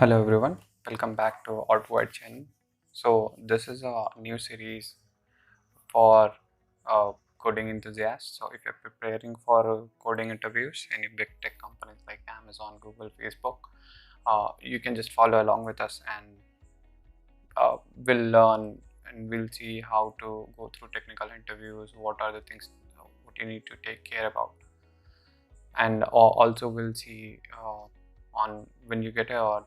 Hello everyone, welcome back to AutoWired channel. So this is a new series for coding enthusiasts. So if you're preparing for coding interviews in big tech companies like Amazon, Google, Facebook, you can just follow along with us and we'll learn and we'll see how to go through technical interviews, what are the things what you need to take care about, and also we'll see on when you get a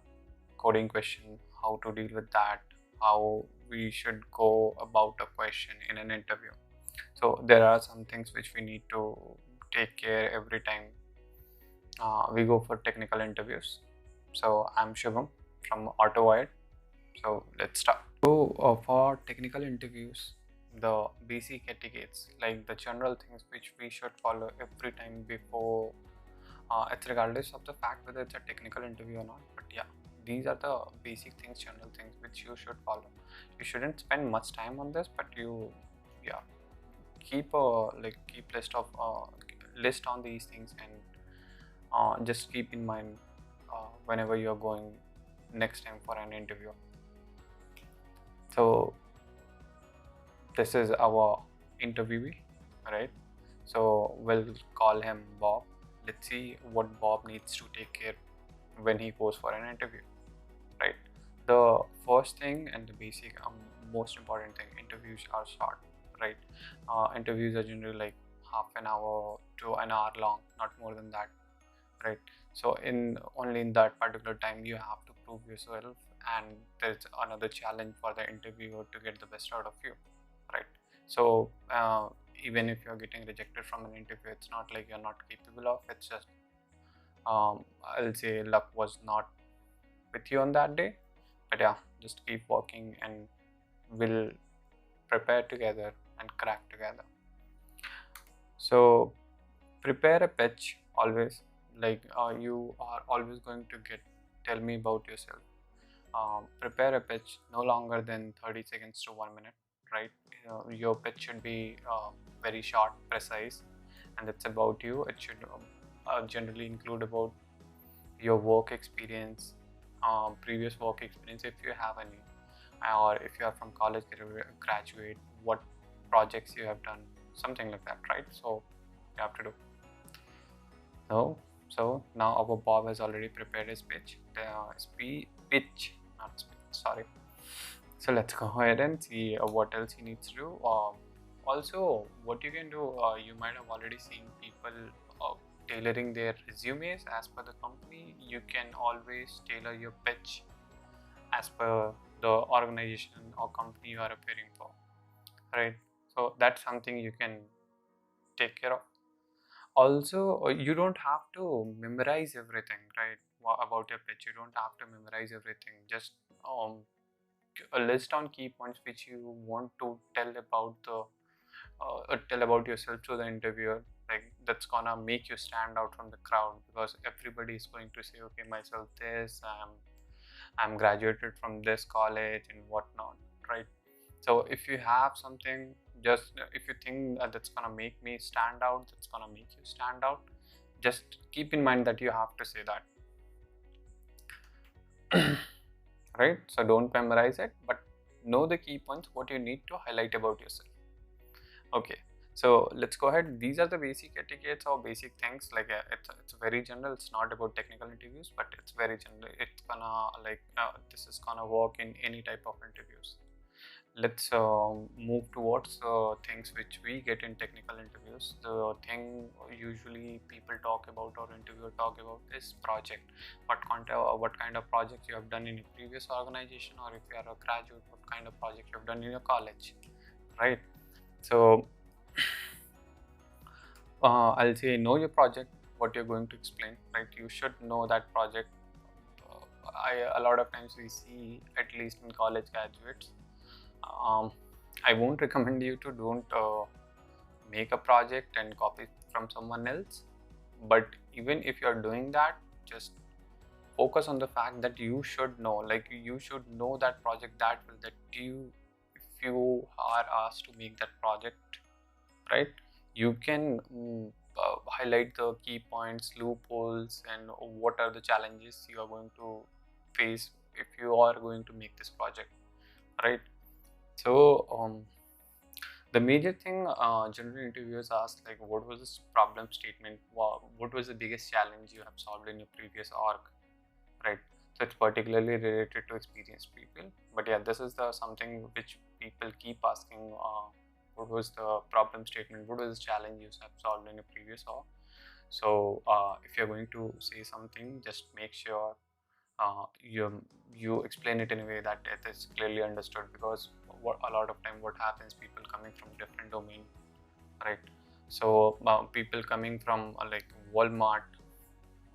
coding question, how to deal with that, how we should go about a question in an interview. So there are some things which we need to take care every time we go for technical interviews. So I'm Shubham from AutoWired. So let's start. So for technical interviews, the basic etiquettes, like the general things which we should follow every time before, it's regardless of the fact whether it's a technical interview or not, but yeah, these are the basic things, general things which you should follow. You shouldn't spend much time on this, but you, yeah, keep a keep list on these things, and just keep in mind whenever you're going next time for an interview. So this is our interviewee, right? So we'll call him Bob. Let's see what Bob needs to take care when he goes for an interview, right? The first thing and the basic most important thing, interviews are short, right? Interviews are generally like half an hour to an hour long, not more than that, right? So in only in that particular time you have to prove yourself, and there's another challenge for the interviewer to get the best out of you, right? So even if you're getting rejected from an interview, it's not like you're not capable of, it's just I'll say luck was not with you on that day. But yeah, just keep working and we'll prepare together and crack together. So prepare a pitch always, like you are always going to get tell me about yourself. Prepare a pitch no longer than 30 seconds to 1 minute, right? Your pitch should be very short, precise, and it's about you. It should generally include about your work experience, previous work experience if you have any, or if you are from college graduate, what projects you have done, something like that, right? So you have to do. So now our Bob has already prepared his pitch. Pitch, not speech, sorry. So let's go ahead and see what else he needs to do. Also, what you can do, you might have already seen people tailoring their resumes as per the company. You can always tailor your pitch as per the organization or company you are appearing for, right? So that's something you can take care of. Also, you don't have to memorize everything, right? About your pitch, you don't have to memorize everything. Just um, a list on key points which you want to tell about yourself to the interviewer, like that's gonna make you stand out from the crowd, because everybody is going to say, okay, myself this, I'm graduated from this college and whatnot, right? So if you have something, just if you think that's gonna make me stand out, that's gonna make you stand out, just keep in mind that you have to say that. Right? So don't memorize it, but know the key points, what you need to highlight about yourself. Okay, so let's go ahead. These are the basic etiquettes or basic things. Like it's very general. It's not about technical interviews, but it's very general. It's gonna this is gonna work in any type of interviews. Let's move towards things which we get in technical interviews. The thing usually people talk about or interviewer talk about is project. What kind of project you have done in your previous organization, or if you are a graduate, what kind of project you have done in your college, right? So I'll say know your project, what you're going to explain, right? You should know that project. A lot of times we see, at least in college graduates, I won't recommend you to don't make a project and copy from someone else. But even if you're doing that, just focus on the fact that you should know, like you should know that project that will that you, if you are asked to make that project, right? You can highlight the key points, loopholes, and what are the challenges you are going to face if you are going to make this project, right? So the major thing general interviewers ask, like, what was this problem statement? What was the biggest challenge you have solved in your previous org, right? So it's particularly related to experienced people. But yeah, this is the something which people keep asking. What was the problem statement? What was the challenge you have solved in your previous org? So if you're going to say something, just make sure you explain it in a way that it is clearly understood, because a lot of time what happens, people coming from different domain, right? So people coming from like Walmart,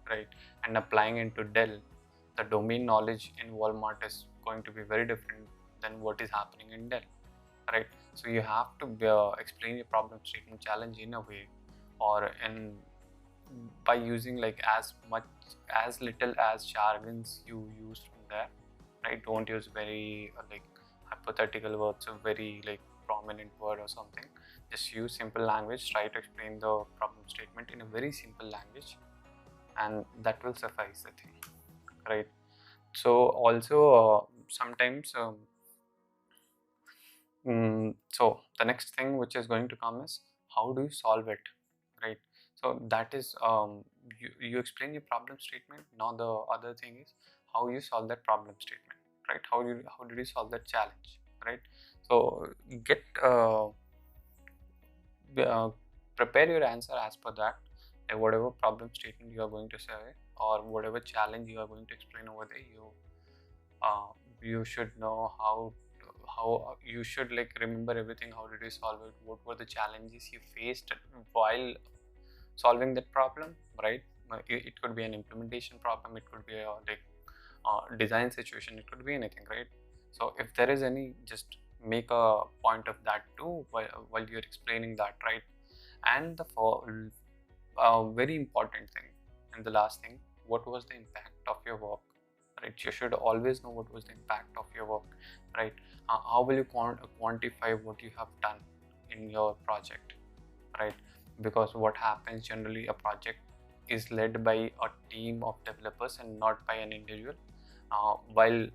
right, and applying into Dell, the domain knowledge in Walmart is going to be very different than what is happening in Dell, right? So you have to explain your problem statement challenge in a way, or in by using like as little as jargons you use from there, right? Don't use very like hypothetical words or very like prominent word or something. Just use simple language. Try to explain the problem statement in a very simple language, and that will suffice, I think, right? So also sometimes so the next thing which is going to come is, how do you solve it, right? So that is you explain your problem statement. Now the other thing is how you solve that problem statement, right? How did you solve that challenge, right? So get uh, prepare your answer as per that, like whatever problem statement you are going to say, or whatever challenge you are going to explain over there, uh, you should know how you should like remember everything. How did you solve it? What were the challenges you faced while solving that problem, right? It could be an implementation problem, it could be a like design situation, it could be anything, right? So if there is any, just make a point of that too while you're explaining that, right? And the very important thing, and the last thing, what was the impact of your work, right? You should always know what was the impact of your work, right? How will you quantify what you have done in your project, right? Because what happens generally, a project is led by a team of developers and not by an individual. While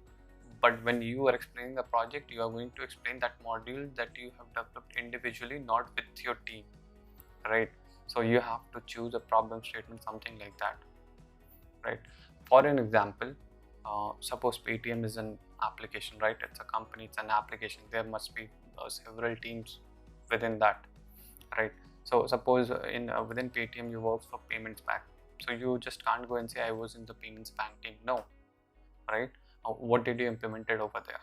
but when you are explaining the project, you are going to explain that module that you have developed individually, not with your team, right? So you have to choose a problem statement, something like that, right? For an example, suppose Paytm is an application, right? It's a company, it's an application. There must be several teams within that, right? So suppose within Paytm you work for payments bank. So you just can't go and say I was in the payments bank team. No, right? What did you implemented over there,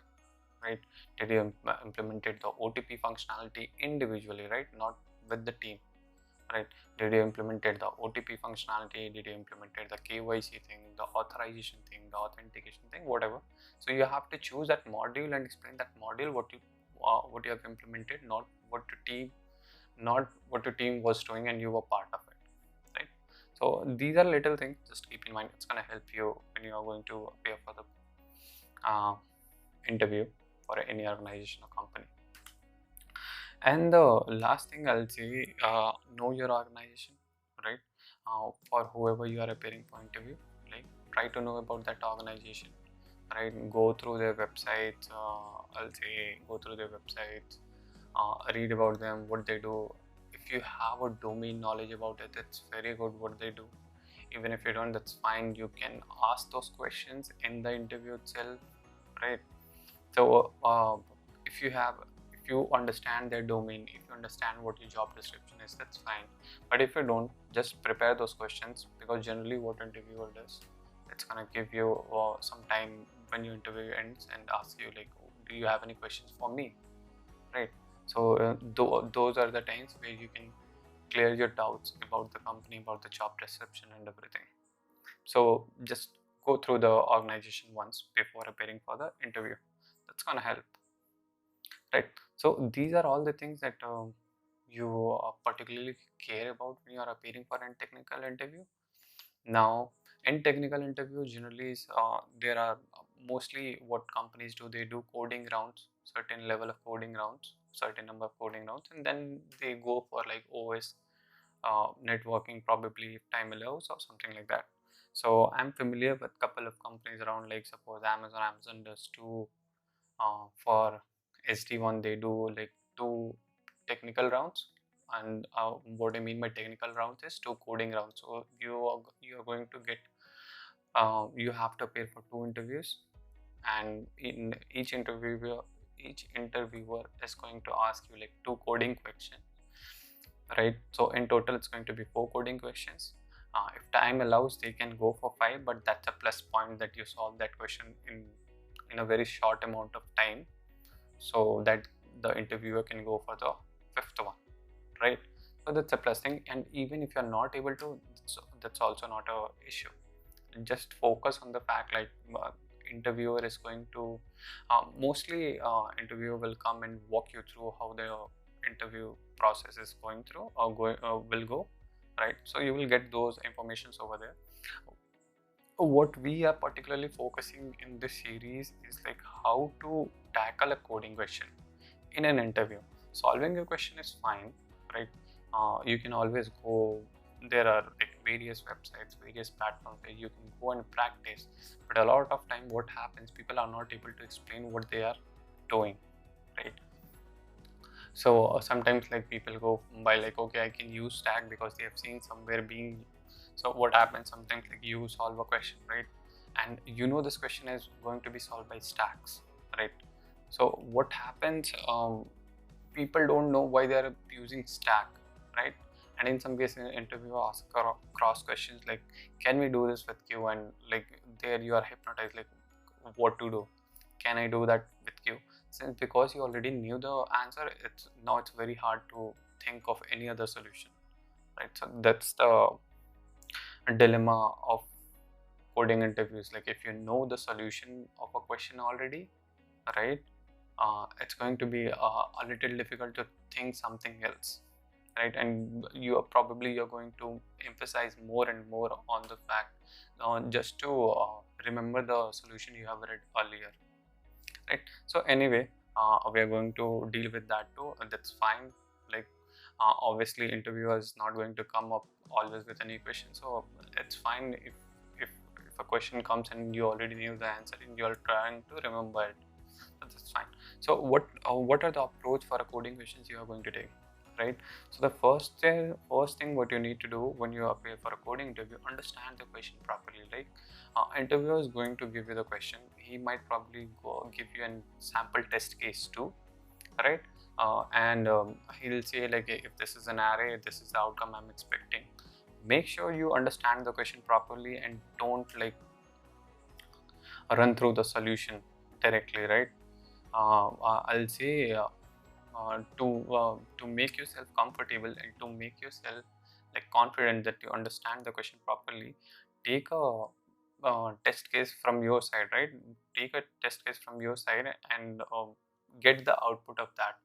right? Did you implemented the OTP functionality individually, right? Not with the team, right? Did you implemented the OTP functionality? Did you implemented the KYC thing, the authorization thing, the authentication thing, whatever? So you have to choose that module and explain that module, what you have implemented, not what your team was doing and you were part of it, right? So these are little things, just keep in mind. It's going to help you when you are going to appear for the interview for any organization or company. And the last thing I'll say, know your organization, right? For whoever you are appearing for interview, like try to know about that organization, right? Go through their websites. I'll say go through their websites, read about them, what they do. If you have a domain knowledge about it, it's very good what they do. Even if you don't, that's fine. You can ask those questions in the interview itself, right? So if you understand their domain, if you understand what your job description is, that's fine. But if you don't, just prepare those questions, because generally what interviewer does, it's gonna give you some time when your interview ends and ask you like, do you have any questions for me, right? So those are the times where you can clear your doubts about the company, about the job description and everything. So just go through the organization once before appearing for the interview. That's gonna help, right? So these are all the things that you particularly care about when you are appearing for a technical interview. Now, in technical interview, generally there are mostly what companies do. They do coding rounds, certain level of coding rounds, certain number of coding rounds, and then they go for like OS networking, probably if time allows or something like that. So I'm familiar with couple of companies around, like suppose Amazon does two for SD1 they do like two technical rounds, and what I mean by technical rounds is two coding rounds. So you are going to get you have to appear for two interviews, and in each interviewer is going to ask you like two coding questions, right? So in total it's going to be four coding questions. If time allows they can go for five, but that's a plus point that you solve that question in a very short amount of time, so that the interviewer can go for the fifth one, right? So that's a plus thing. And even if you're not able to, that's also not a issue. Just focus on the fact like interviewer is going to mostly interviewer will come and walk you through how the interview process is going through or will go, right? So you will get those informations over there. What we are particularly focusing in this series is like how to tackle a coding question in an interview. Solving a question is fine, right? You can always go, there are like various websites, various platforms where you can go and practice, but a lot of time what happens, people are not able to explain what they are doing, right? So sometimes like people go by like, okay, I can use stack because they have seen somewhere being. So what happens sometimes, like you solve a question, right, and you know this question is going to be solved by stacks, right? So what happens, people don't know why they are using stack, right? And in some cases interviewer ask cross questions like, can we do this with Q? And like there you are hypnotized like what to do, can I do that with Q? Since because you already knew the answer, it's very hard to think of any other solution, right? So that's the dilemma of coding interviews. Like if you know the solution of a question already, right, it's going to be a little difficult to think something else, right? And you're going to emphasize more and more on the fact just to remember the solution you have read earlier, right? So anyway, we are going to deal with that too, and that's fine. Like obviously interviewer is not going to come up always with any question, so it's fine if if a question comes and you already knew the answer and you're trying to remember it, that's fine. So what are the approach for a coding questions you are going to take, right? So the first thing what you need to do when you appear for a coding interview, understand the question properly. Like interviewer is going to give you the question, he might probably give you a sample test case too, right? And he'll say like, if this is an array, this is the outcome I'm expecting. Make sure you understand the question properly and don't like run through the solution directly, right? I'll say to make yourself comfortable and to make yourself like confident that you understand the question properly, take a test case from your side, right? Take a test case from your side and get the output of that,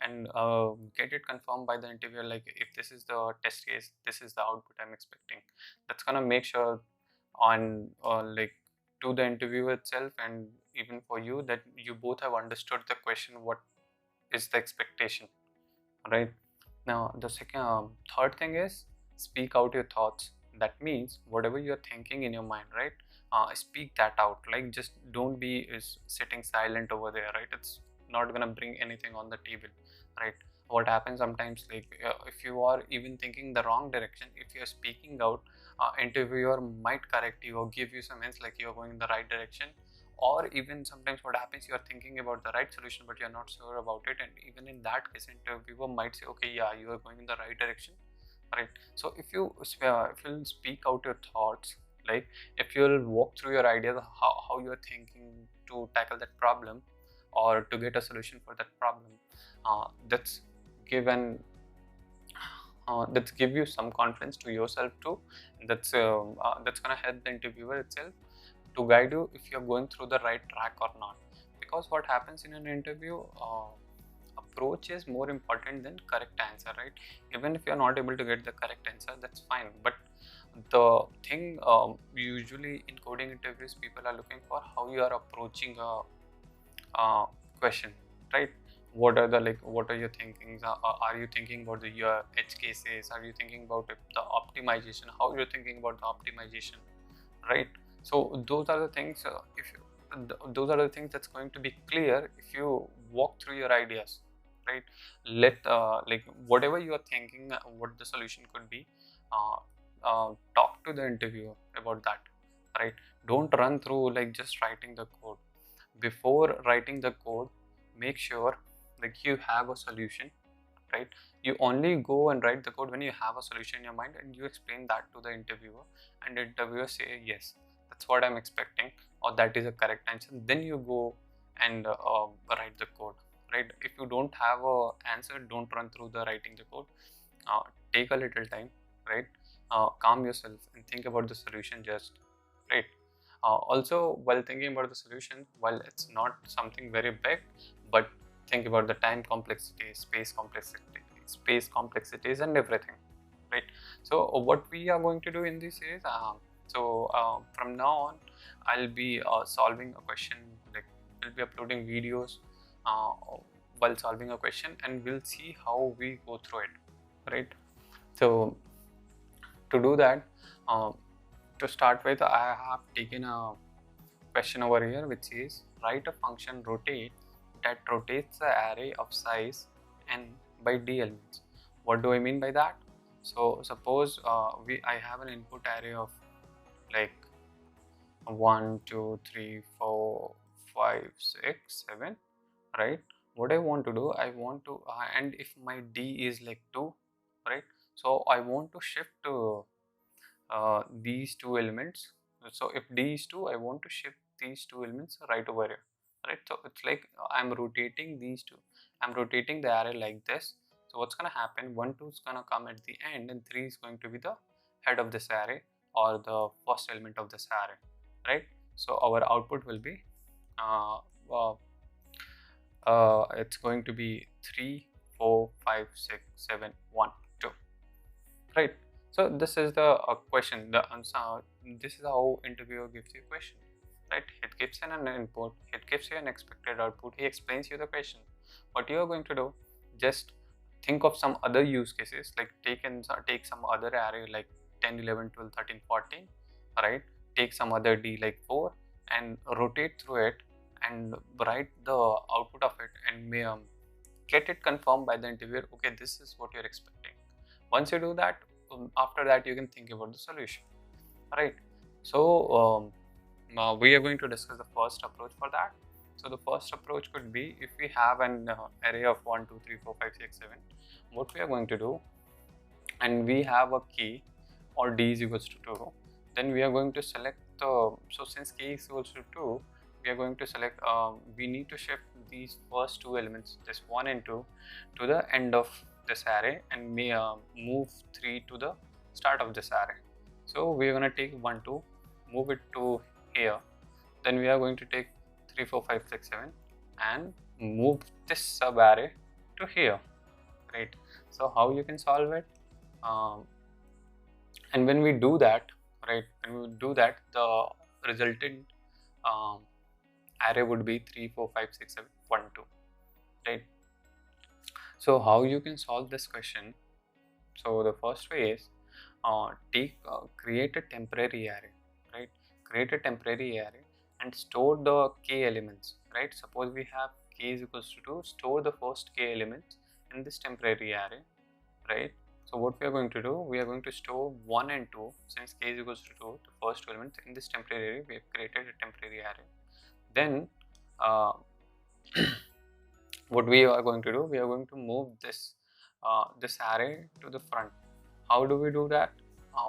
and get it confirmed by the interviewer. Like if this is the test case, this is the output I'm expecting. That's gonna make sure on like to the interviewer itself and even for you that you both have understood the question, what is the expectation, right? Now the third thing is speak out your thoughts. That means whatever you're thinking in your mind, right, speak that out. Like just don't be sitting silent over there, right? It's not gonna bring anything on the table, right? What happens sometimes, like if you are even thinking the wrong direction, if you're speaking out, interviewer might correct you or give you some hints like you're going in the right direction. Or even sometimes what happens, you're thinking about the right solution but you're not sure about it, and even in that case interviewer might say, okay, yeah, you are going in the right direction, right? So if you'll speak out your thoughts, like if you'll walk through your ideas, how you're thinking to tackle that problem or to get a solution for that problem, that's given that's give you some confidence to yourself too. That's gonna help the interviewer itself to guide you if you're going through the right track or not. Because what happens in an interview, approach is more important than correct answer, right? Even if you're not able to get the correct answer, that's fine. But the thing usually in coding interviews, people are looking for how you are approaching a question, right? What are your thinkings? Are you thinking about your edge cases? Are you thinking about the optimization? How you're thinking about the optimization, right? So those are the things, if you, those are the things that's going to be clear if you walk through your ideas, right? Let like whatever you are thinking, what the solution could be, uh, talk to the interviewer about that, right? Don't run through like just writing the code. Before writing the code, make sure like you have a solution, right? You only go and write the code when you have a solution in your mind and you explain that to the interviewer, and the interviewer say yes, that's what I'm expecting, or that is a correct answer. Then you go and write the code, right? If you don't have a answer, don't run through the writing the code. uh, Take a little time, right? Calm yourself and think about the solution just, right? Also, while thinking about the solution, while it's not something very big, but think about the time complexity, space complexities, and everything, right? So, what we are going to do in this series, from now on, I'll be solving a question. Like, we'll be uploading videos uh, while solving a question, and we'll see how we go through it, right? So, to do that, uh, to start with, I have taken a question over here which is write a function rotate that rotates the array of size n by d elements. What do I mean by that? So suppose I have an input array of like 1 2 3 4 5 6 7, right? What I want to do, I want to and if my d is like 2, right? So I want to shift to these two elements. So if d is 2, I want to shift these two elements right over here, right? So it's like I'm rotating these two. I'm rotating the array like this. So what's going to happen, 1 2 is going to come at the end, and 3 is going to be the head of this array, or the first element of this array, right? So our output will be uh, uh, it's going to be 3 4 5 6 7 1 2, right? So this is the question. The answer. This is how interviewer gives you a question, right? It gives in an input. It gives you an expected output. He explains you the question. What you are going to do, just think of some other use cases. Like take some other array like 10, 11, 12, 13, 14, right? Take some other d like 4 and rotate through it and write the output of it, and get it confirmed by the interviewer. Okay, this is what you're expecting. Once you do that, after that you can think about the solution, right? So we are going to discuss the first approach for that. So the first approach could be, if we have an array of 1 2 3 4 5 6 7, what we are going to do, and we have a key or d is equals to 2, then we are going to select the, so since k is equals to 2, we are going to select, we need to shift these first two elements, this 1 and 2, to the end of this array, and move 3 to the start of this array. So we are going to take 1 2, move it to here, then we are going to take 3 4 5 6 7 and move this sub array to here, right? So how you can solve it, and when we do that, right, when we do that, the resultant um, array would be 3 4 5 6 7 1 2, right? So how you can solve this question? So the first way is, create a temporary array, right? Create a temporary array and store the k elements, right? Suppose we have k is equals to 2, store the first k elements in this temporary array, right? So what we are going to do, we are going to store 1 and 2, since k is equals to 2, the first two elements in this temporary array. We have created a temporary array. Then what we are going to do, we are going to move this this array to the front. How do we do that?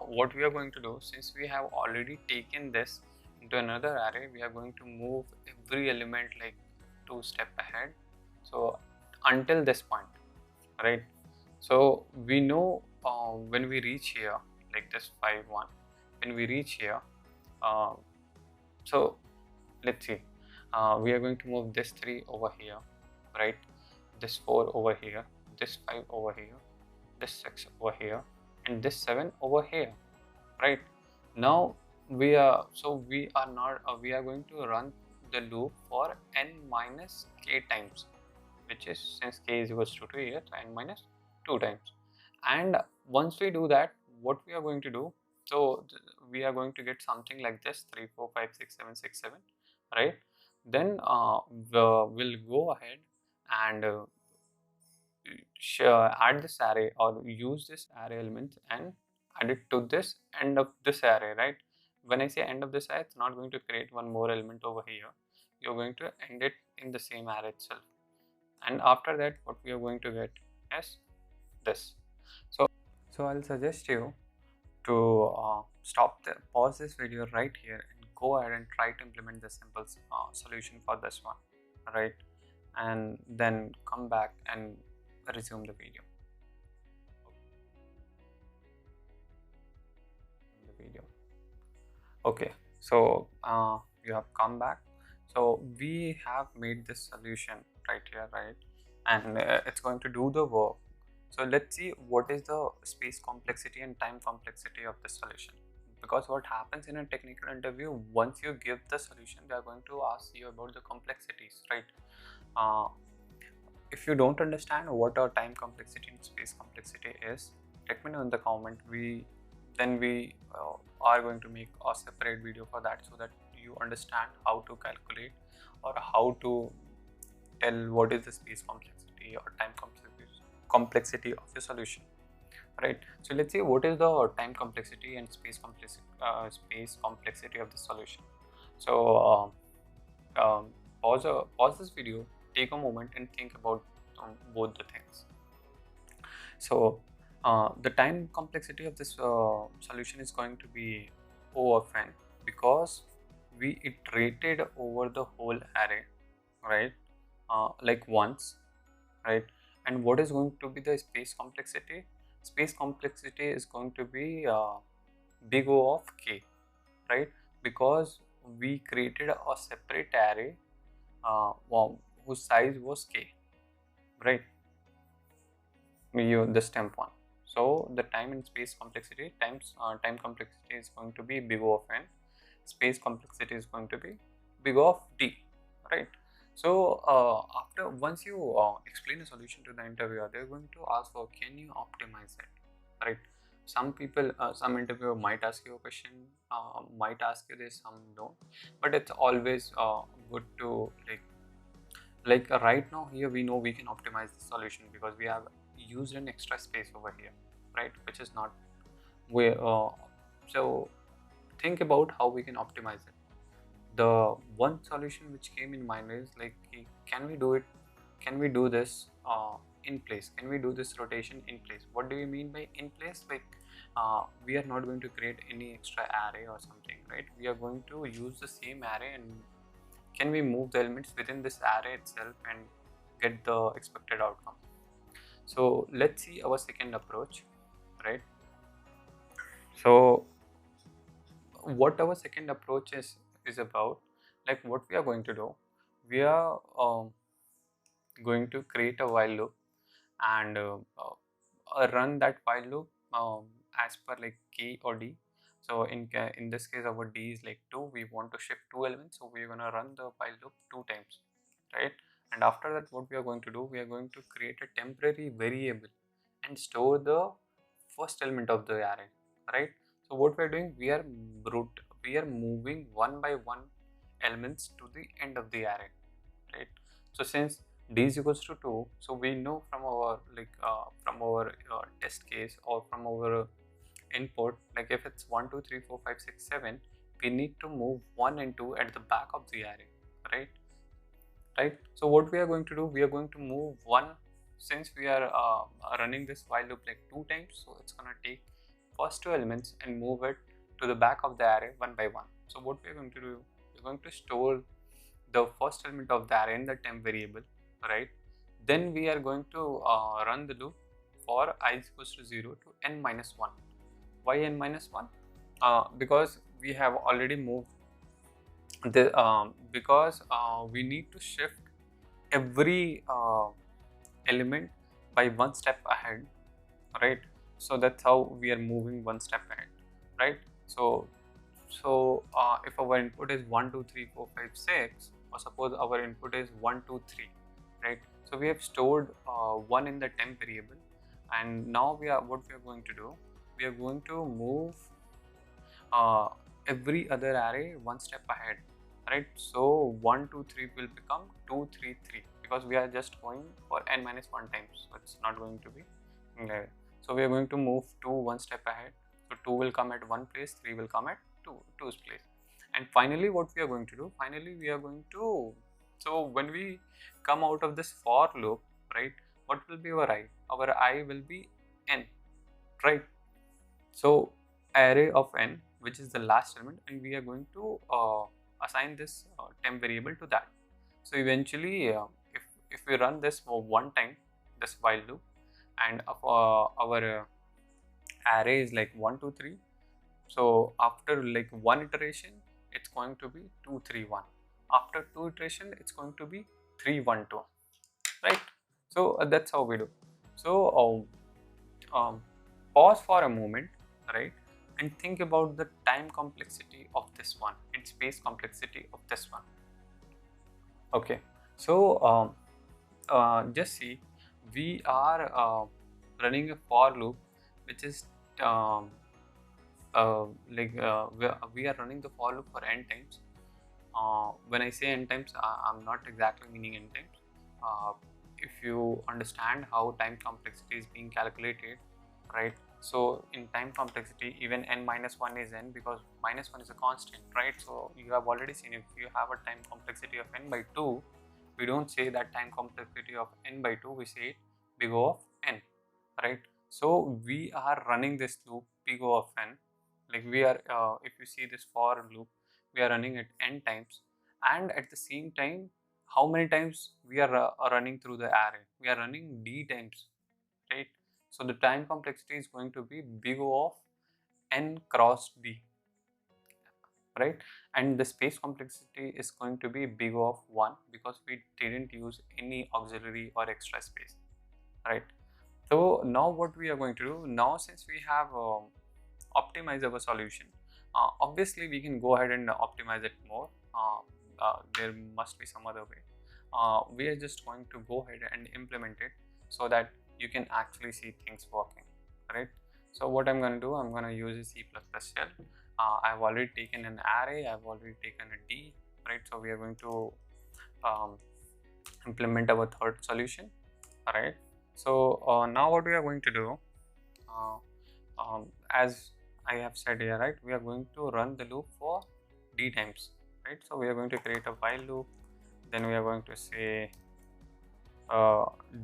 What we are going to do, since we have already taken this into another array, we are going to move every element like 2 steps ahead, so until this point, right? So we know when we reach here, like this 5 1, when we reach here, uh, so let's see, we are going to move this 3 over here, right? This 4 over here, this 5 over here, this 6 over here, and this 7 over here, right? Now we are not we are going to run the loop for n minus k times, which is, since k is equals to 2 here, n minus 2 times. And once we do that, what we are going to do, So we are going to get something like this: 3, 4, 5, 6, 7, 6, 7, right? Then we'll go ahead and add this array, or use this array elements and add it to this end of this array, right? When I say end of this array, it's not going to create one more element over here. You're going to end it in the same array itself. And after that, what we are going to get is this. So I'll suggest you to pause this video right here and go ahead and try to implement the simple solution for this one, right? And then come back and resume the video. Okay, so you have come back. So we have made this solution right here, right? And it's going to do the work. So let's see what is the space complexity and time complexity of the solution. Because what happens in a technical interview, once you give the solution, they are going to ask you about the complexities, right? If you don't understand what our time complexity and space complexity is, let me know in the comment. We are going to make a separate video for that, so that you understand how to calculate or how to tell what is the space complexity or time complexity of the solution, right? So let's see what is the time complexity and space complexity of the solution. So pause this video, take a moment and think about both the things. So the time complexity of this solution is going to be O of n, because we iterated over the whole array, right? Like once, right? And what is going to be the space complexity? Space complexity is going to be big O of k, right? Because we created a separate array whose size was k, right? This temp one. So the time and space complexity times time complexity is going to be big O of n. Space complexity is going to be big O of d, right? So once you explain a solution to the interviewer, they're going to ask for, can you optimize it, right? Some people, some interviewer might ask you a question, might ask you this, some don't. But it's always good to like right now here we know we can optimize the solution because we have used an extra space over here, right? Which is not where. So think about how we can optimize it. The one solution which came in mind is like, can we do it? Can we do this in place? Can we do this rotation in place? What do you mean by in place? Like we are not going to create any extra array or something, right? We are going to use the same array, and can we move the elements within this array itself and get the expected outcome? So let's see our second approach, right? So what our second approach is about, like what we are going to do, we are going to create a while loop and run that while loop as per like k or d. So in this case our d is like 2, we want to shift 2 elements, so we're going to run the while loop 2 times, right? And after that, what we are going to do, we are going to create a temporary variable and store the first element of the array, right? So what we are doing, we are moving one by one elements to the end of the array, right? So since d is equals to 2, so we know from our test case or from our input, like if it's 1 2 3 4 5 6 7, we need to move 1 and 2 at the back of the array, right? So what we are going to do, we are going to move 1, since we are running this while loop like 2 times, so it's going to take first 2 elements and move it to the back of the array one by one. So what we are going to do, we're going to store the first element of the array in the temp variable, right? Then we are going to run the loop for I is equals to 0 to n minus 1. Why n minus 1? Because we have already moved because we need to shift every element by one step ahead, right? So that's how we are moving one step ahead, right? So if our input is 1 2 3 4 5 6, or suppose our input is 1 2 3, right? So we have stored 1 in the temp variable, and now what we are going to do, we are going to move every other array one step ahead, right? So 1 2 3 will become 2 3 3 because we are just going for n minus 1 times, so it's not going to be there. So we are going to move 2 one step ahead. So 2 will come at one place, 3 will come at 2's place. And finally what we are going to do, so when we come out of this for loop, right, what will be our I? Our I will be n, right? So array of n, which is the last element, and we are going to assign this temp variable to that. So eventually if we run this for one time, this while loop, and our array is like 1 2 3, so after like one iteration it's going to be 2 3 1, after two iteration it's going to be 3 1 2, right? So that's how we do. So pause for a moment, right, and think about the time complexity of this one and space complexity of this one. Okay, so just see, we are running a for loop which is um, we are running the for loop for n times. When I say n times, I'm not exactly meaning n times. If you understand how time complexity is being calculated, right? So in time complexity, even n minus 1 is n because minus 1 is a constant, right? So you have already seen, if you have a time complexity of n by 2, we don't say that time complexity of n by 2, we say big O of n, right? So we are running this loop big O of n, like we are, if you see this for loop, we are running it n times, and at the same time, how many times we are running through the array? We are running d times, right? So the time complexity is going to be big O of n cross d, right? And the space complexity is going to be big O of 1 because we didn't use any auxiliary or extra space, right? So now what we are going to do, now since we have optimized our solution, obviously we can go ahead and optimize it more. There must be some other way. We are just going to go ahead and implement it so that you can actually see things working, right? So what I'm going to do, I'm going to use a C++ shell. I've already taken an array, I've already taken a D, right? So we are going to implement our third solution, right? So now what we are going to do, as I have said here, right, we are going to run the loop for d times, right? So we are going to create a while loop, then we are going to say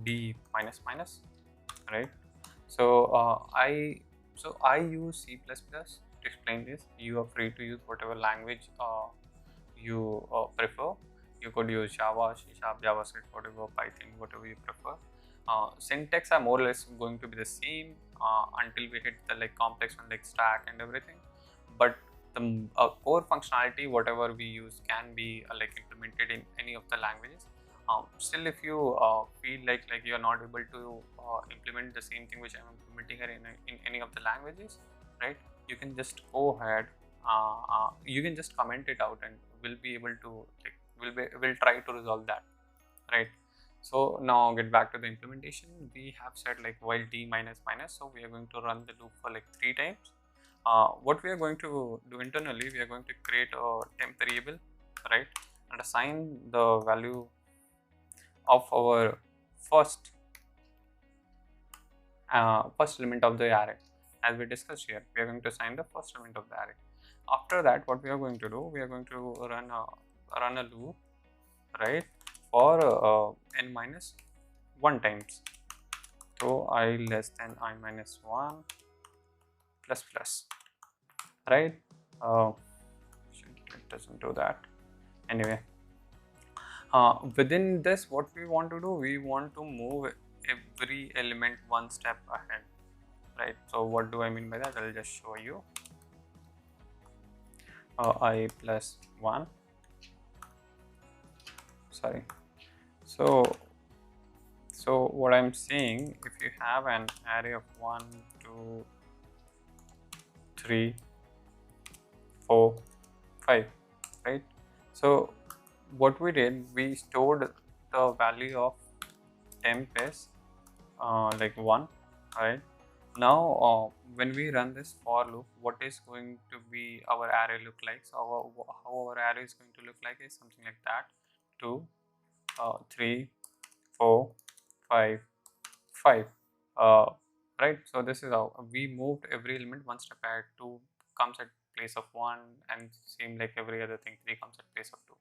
d minus minus, right? So I use C++ to explain this. You are free to use whatever language you prefer. You could use Java, C#, JavaScript, whatever, Python, whatever you prefer. Syntax are more or less going to be the same until we hit the like complex one like stack and everything. But the core functionality, whatever we use, can be like implemented in any of the languages. Still, if you feel like you are not able to implement the same thing which I am implementing here in any of the languages, right? You can just go ahead. You can just comment it out, and we'll be able to we'll try to resolve that, right? So now get back to the implementation. We have said like while d minus minus, so we are going to run the loop for like 3 times. What we are going to do internally, we are going to create a temp variable, right, and assign the value of our first element of the array. As we discussed here, we are going to assign the first element of the array. After that, what we are going to do, we are going to run a loop, right, for n minus 1 times. So I less than I minus 1 plus plus, right? It doesn't do that. Anyway, within this, what we want to do, we want to move every element one step ahead, right? So what do I mean by that? I'll just show you. I plus 1, sorry. So what I'm saying, if you have an array of 1 2 3 4 5, right? So what we did, we stored the value of temp is like 1, right? Now when we run this for loop, what is going to be our array look like? So how our array is going to look like is something like that: 2 3 4 5 5, right? So this is how we moved every element one step ahead. 2 comes at place of 1, and same like every other thing, 3 comes at place of 2,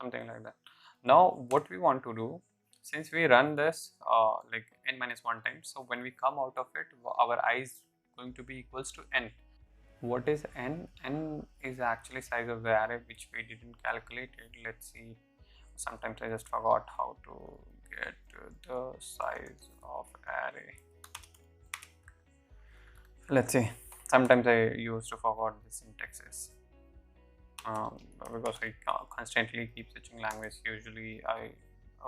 something like that. Now what we want to do, since we run this like n minus 1 times, so when we come out of it, our I is going to be equals to n. What is n? N is actually size of the array, which we didn't calculate it. Let's see. Sometimes I just forgot how to get the size of array. Let's see. Sometimes I used to forgot the syntaxes because I constantly keep switching language. Usually,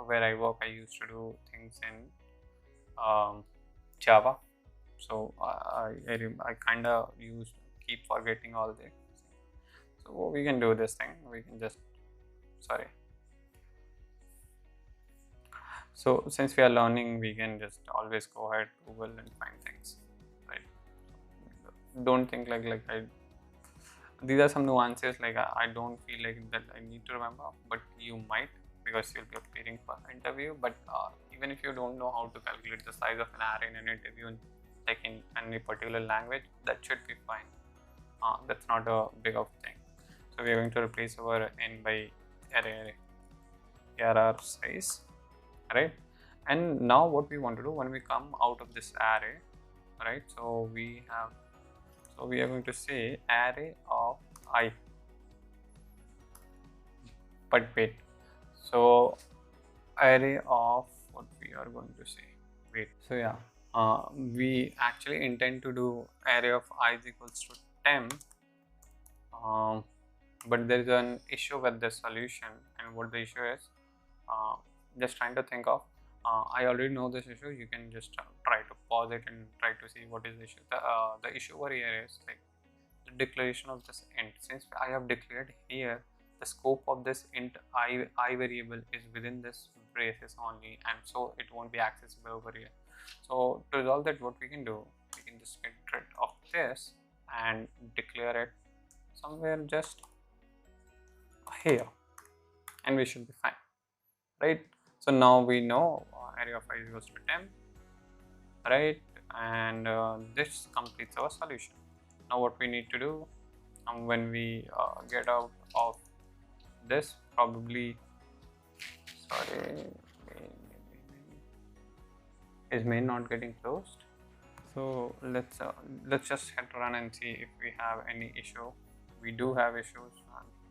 where I work, I used to do things in Java, so I kind of keep forgetting all this. So we can do this thing. We can just So since we are learning, we can just always go ahead, Google and find things, right? Don't think like these are some nuances like I don't feel like that I need to remember, but you might, because you'll be appearing for an interview. But even if you don't know how to calculate the size of an array in an interview, like in any particular language, that should be fine. That's not a big of thing. So we are going to replace our n by array size, right? And now what we want to do when we come out of this array, right? So we are going to say array of I, but wait, so array of what we are going to say, wait, so yeah, we actually intend to do array of I is equals to 10, but there is an issue with the solution. And what the issue is, just trying to think of, I already know this issue. You can just try to pause it and try to see what is the issue. The issue over here is like the declaration of this int. Since I have declared here, the scope of this int I variable is within this braces only, and so it won't be accessible over here. So to resolve that, what we can do, we can just get rid of this and declare it somewhere just here, and we should be fine, right? So now we know array of I is equals to 10, right? And this completes our solution. Now what we need to do, when we get out of this, probably, sorry, is main not getting closed? So let's just hit run and see if we have any issue. We do have issues,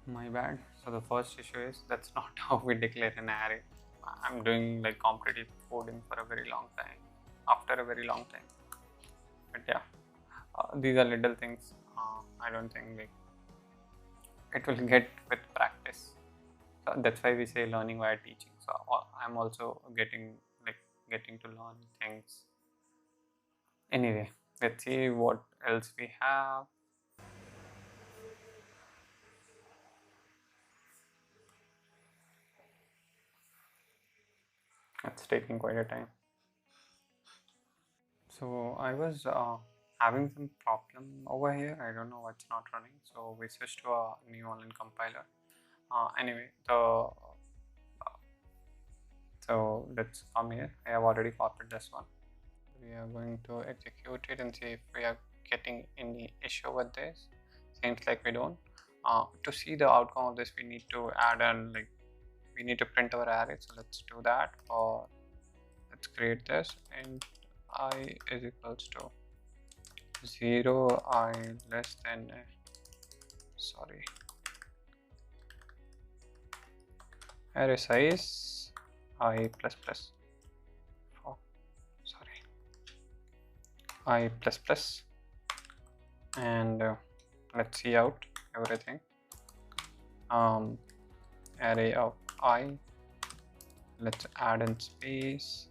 my bad. So the first issue is that's not how we declare an array. I'm doing like competitive coding for a very long time, after a very long time, but yeah, these are little things. I don't think like it will get with practice. So that's why we say learning via teaching. So I'm also getting to learn things. Anyway, let's see what else we have. It's taking quite a time. So I was having some problem over here. I don't know what's not running. So we switched to a new online compiler. Anyway, so let's come here. I have already copied this one. We are going to execute it and see if we are getting any issue with this. Seems like we don't. To see the outcome of this, we need to add on, like, we need to print our array. So let's do that. Or let's create this, and I is equals to 0, I less than array size I plus plus, I plus plus, and let's see out everything. Array of I, let's add in space,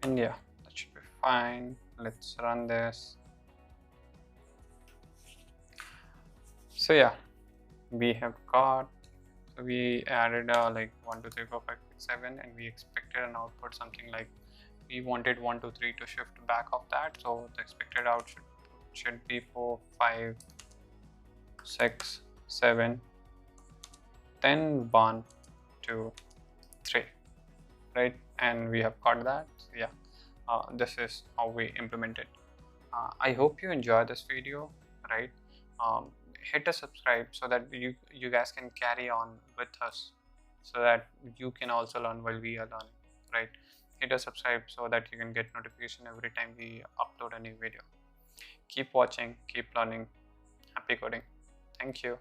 and yeah, that should be fine. Let's run this. So yeah, we have got, so we added like 1 2 3 4 5 6 7, and we expected an output something like we wanted 1 2 3 to shift back of that, so the expected out should be 4 5 6 7 10 1 2 3, right? And we have got that. Yeah, this is how we implement it. I hope you enjoy this video, right? Hit a subscribe so that you guys can carry on with us, so that you can also learn while we are learning, right? Hit a subscribe so that you can get notification every time we upload a new video. Keep watching, keep learning. Happy coding. Thank you.